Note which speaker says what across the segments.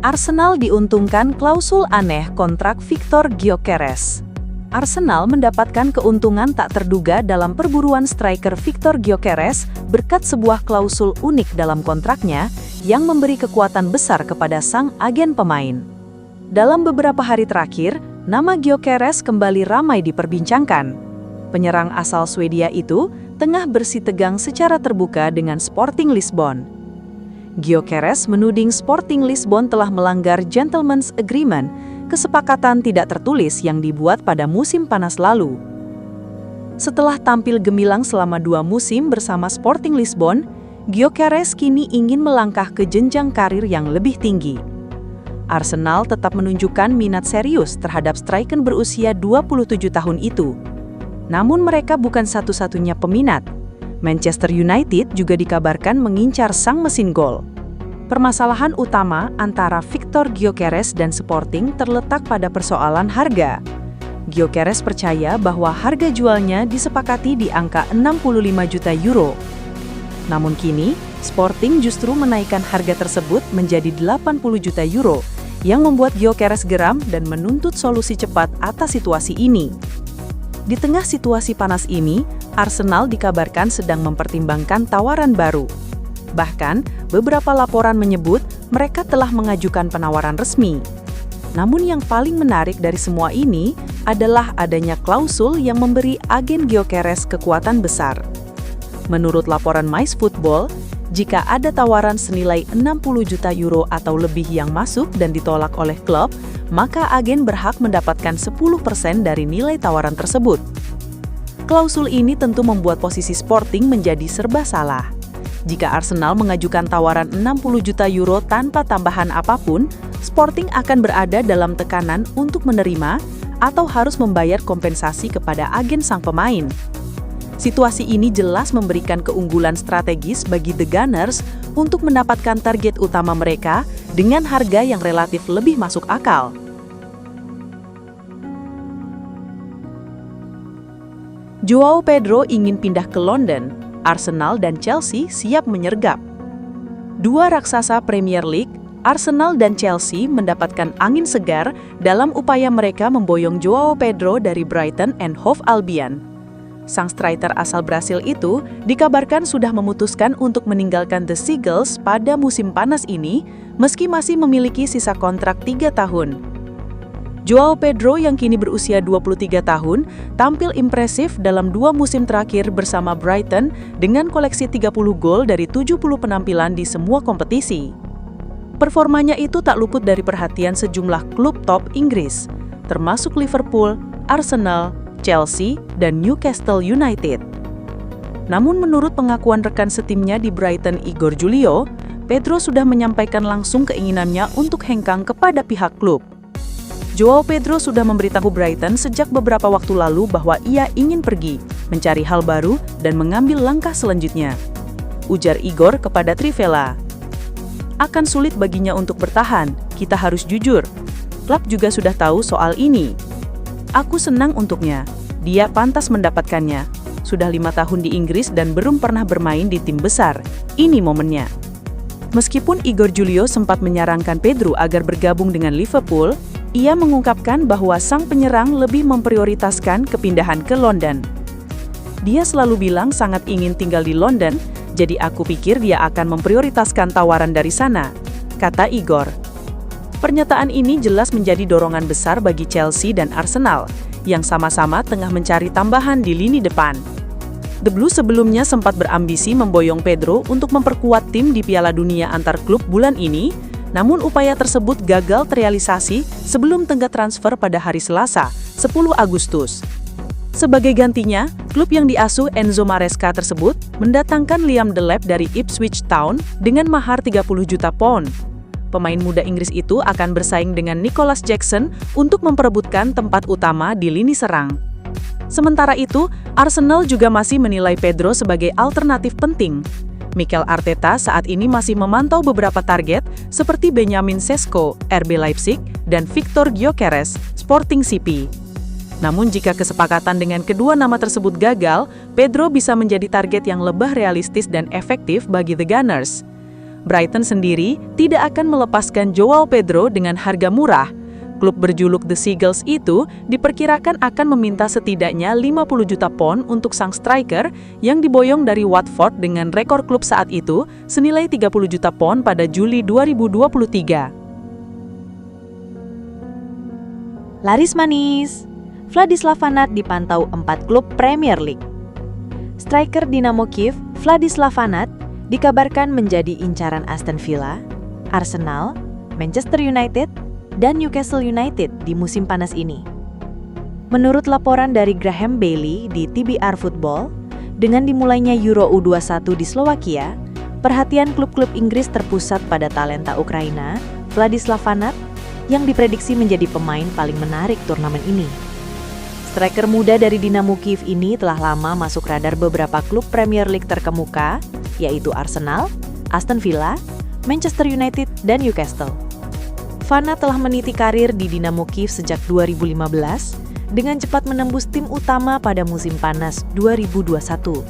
Speaker 1: Arsenal diuntungkan klausul aneh kontrak Victor Gyökeres. Arsenal mendapatkan keuntungan tak terduga dalam perburuan striker Victor Gyökeres berkat sebuah klausul unik dalam kontraknya yang memberi kekuatan besar kepada sang agen pemain. Dalam beberapa hari terakhir, nama Gyökeres kembali ramai diperbincangkan. Penyerang asal Swedia itu tengah bersitegang secara terbuka dengan Sporting Lisbon. Gyökeres menuding Sporting Lisbon telah melanggar Gentleman's Agreement, kesepakatan tidak tertulis yang dibuat pada musim panas lalu. Setelah tampil gemilang selama 2 musim bersama Sporting Lisbon, Gyökeres kini ingin melangkah ke jenjang karir yang lebih tinggi. Arsenal tetap menunjukkan minat serius terhadap striker berusia 27 tahun itu. Namun mereka bukan satu-satunya peminat. Manchester United juga dikabarkan mengincar sang mesin gol. Permasalahan utama antara Victor Gyökeres dan Sporting terletak pada persoalan harga. Gyökeres percaya bahwa harga jualnya disepakati di angka 65 juta euro. Namun kini, Sporting justru menaikkan harga tersebut menjadi 80 juta euro, yang membuat Gyökeres geram dan menuntut solusi cepat atas situasi ini. Di tengah situasi panas ini, Arsenal dikabarkan sedang mempertimbangkan tawaran baru. Bahkan, beberapa laporan menyebut mereka telah mengajukan penawaran resmi. Namun yang paling menarik dari semua ini adalah adanya klausul yang memberi agen Gyökeres kekuatan besar. Menurut laporan MySfootball, jika ada tawaran senilai 60 juta euro atau lebih yang masuk dan ditolak oleh klub, maka agen berhak mendapatkan 10% dari nilai tawaran tersebut. Klausul ini tentu membuat posisi Sporting menjadi serba salah. Jika Arsenal mengajukan tawaran 60 juta euro tanpa tambahan apapun, Sporting akan berada dalam tekanan untuk menerima atau harus membayar kompensasi kepada agen sang pemain. Situasi ini jelas memberikan keunggulan strategis bagi The Gunners untuk mendapatkan target utama mereka dengan harga yang relatif lebih masuk akal. Joao Pedro ingin pindah ke London, Arsenal dan Chelsea siap menyergap. Dua raksasa Premier League, Arsenal dan Chelsea mendapatkan angin segar dalam upaya mereka memboyong Joao Pedro dari Brighton and Hove Albion. Sang striker asal Brasil itu dikabarkan sudah memutuskan untuk meninggalkan The Seagulls pada musim panas ini, meski masih memiliki sisa kontrak 3 tahun. Joao Pedro yang kini berusia 23 tahun, tampil impresif dalam 2 musim terakhir bersama Brighton dengan koleksi 30 gol dari 70 penampilan di semua kompetisi. Performanya itu tak luput dari perhatian sejumlah klub top Inggris, termasuk Liverpool, Arsenal, Chelsea, dan Newcastle United. Namun menurut pengakuan rekan setimnya di Brighton Igor Julio, Pedro sudah menyampaikan langsung keinginannya untuk hengkang kepada pihak klub. Joao Pedro sudah memberitahu Brighton sejak beberapa waktu lalu bahwa ia ingin pergi, mencari hal baru, dan mengambil langkah selanjutnya. Ujar Igor kepada Trivela. Akan sulit baginya untuk bertahan, kita harus jujur. Klub juga sudah tahu soal ini. Aku senang untuknya. Dia pantas mendapatkannya. Sudah 5 tahun di Inggris dan belum pernah bermain di tim besar. Ini momennya. Meskipun Igor Julio sempat menyarankan Pedro agar bergabung dengan Liverpool, ia mengungkapkan bahwa sang penyerang lebih memprioritaskan kepindahan ke London. Dia selalu bilang sangat ingin tinggal di London, jadi aku pikir dia akan memprioritaskan tawaran dari sana, kata Igor. Pernyataan ini jelas menjadi dorongan besar bagi Chelsea dan Arsenal, yang sama-sama tengah mencari tambahan di lini depan. The Blues sebelumnya sempat berambisi memboyong Pedro untuk memperkuat tim di Piala Dunia antar klub bulan ini, namun upaya tersebut gagal terrealisasi sebelum tenggat transfer pada hari Selasa, 10 Agustus. Sebagai gantinya, klub yang diasuh Enzo Maresca tersebut mendatangkan Liam Delap dari Ipswich Town dengan mahar 30 juta pound. Pemain muda Inggris itu akan bersaing dengan Nicholas Jackson untuk memperebutkan tempat utama di lini serang. Sementara itu, Arsenal juga masih menilai Pedro sebagai alternatif penting. Mikel Arteta saat ini masih memantau beberapa target seperti Benjamin Sesko, RB Leipzig, dan Victor Gyökeres, Sporting CP. Namun jika kesepakatan dengan kedua nama tersebut gagal, Pedro bisa menjadi target yang lebih realistis dan efektif bagi The Gunners. Brighton sendiri tidak akan melepaskan Joao Pedro dengan harga murah. Klub berjuluk The Seagulls itu diperkirakan akan meminta setidaknya 50 juta pound untuk sang striker yang diboyong dari Watford dengan rekor klub saat itu senilai 30 juta pound pada Juli 2023.
Speaker 2: Laris manis, Vladislav Vanat dipantau 4 klub Premier League. Striker Dinamo Kiev, Vladislav Vanat, dikabarkan menjadi incaran Aston Villa, Arsenal, Manchester United, dan Newcastle United di musim panas ini. Menurut laporan dari Graham Bailey di TBR Football, dengan dimulainya Euro U21 di Slovakia, perhatian klub-klub Inggris terpusat pada talenta Ukraina, Vladislav Vanat, yang diprediksi menjadi pemain paling menarik turnamen ini. Striker muda dari Dinamo Kiev ini telah lama masuk radar beberapa klub Premier League terkemuka, yaitu Arsenal, Aston Villa, Manchester United, dan Newcastle. Vanat telah meniti karir di Dinamo Kiev sejak 2015 dengan cepat menembus tim utama pada musim panas 2021.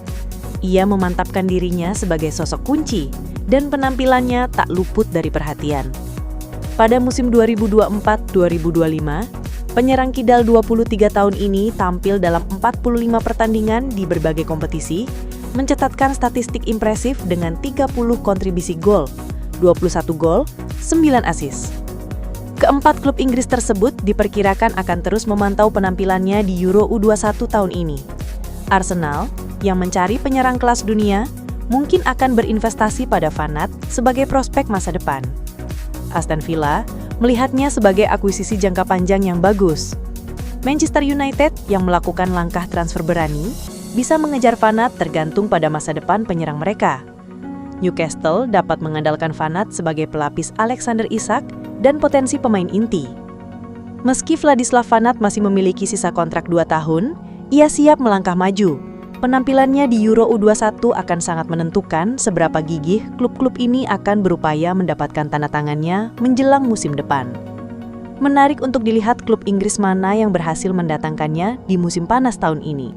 Speaker 2: Ia memantapkan dirinya sebagai sosok kunci dan penampilannya tak luput dari perhatian. Pada musim 2024-2025, penyerang kidal 23 tahun ini tampil dalam 45 pertandingan di berbagai kompetisi, mencatatkan statistik impresif dengan 30 kontribusi gol, 21 gol, 9 assist. Keempat klub Inggris tersebut diperkirakan akan terus memantau penampilannya di Euro U21 tahun ini. Arsenal, yang mencari penyerang kelas dunia, mungkin akan berinvestasi pada Vanat sebagai prospek masa depan. Aston Villa melihatnya sebagai akuisisi jangka panjang yang bagus. Manchester United yang melakukan langkah transfer berani bisa mengejar Vanat tergantung pada masa depan penyerang mereka. Newcastle dapat mengandalkan Vanat sebagai pelapis Alexander Isak dan potensi pemain inti. Meski Vladislav Vanat masih memiliki sisa kontrak 2 tahun, ia siap melangkah maju. Penampilannya di Euro U21 akan sangat menentukan seberapa gigih klub-klub ini akan berupaya mendapatkan tanda tangannya menjelang musim depan. Menarik untuk dilihat klub Inggris mana yang berhasil mendatangkannya di musim panas tahun ini.